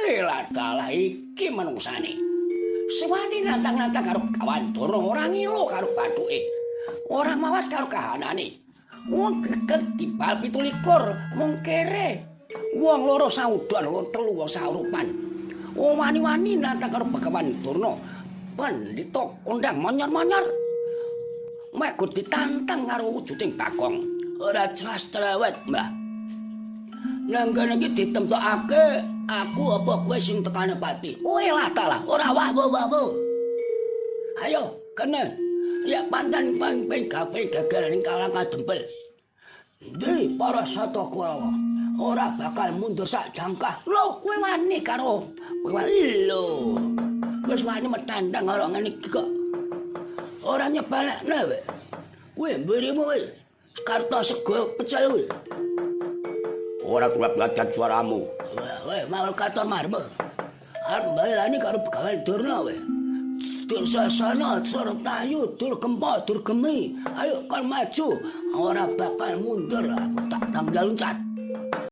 Lah dalah iki manungsane. Sewani nantang-nantang karo kawan Durna ora ngilo karo bathuke. Ora mawas karo kahanane. Wong greget dibal 17 mung kere. Wong loro saudon, wong telu wong saurupan. Wong wani-wani nantang karo Bagawan Durna. Pandhita kondang monyor-monyor. Mek kudu ditantang karo wujuding Bagong. Ora jelas cerewet, Mbah. Nang kene iki ditemtokake aku apa kowe sing tekane pati. Kowe lah talah, ora wah-wah. Ayo, kene. Ya pandan ping gawe gagal ning kalang kadempel. Ndi para sata Kurawa ora bakal mundur sak jangkah. Lho, kowe wani karo kowe wani lho. Wis wani metandang karo ngene iki kok. Ora nyebalekne wae. Kowe mburimu wae. Karta sego pecel wae. Ora kelap-kelap suaramu. Weh, mau katon marme. Arep mbalani karo Bagawan Durna wae. Dur sasana, dur tayu, dur gempa, dur gemi. Ayo kon maju. Ora bakal mundur aku tak tanggal loncat.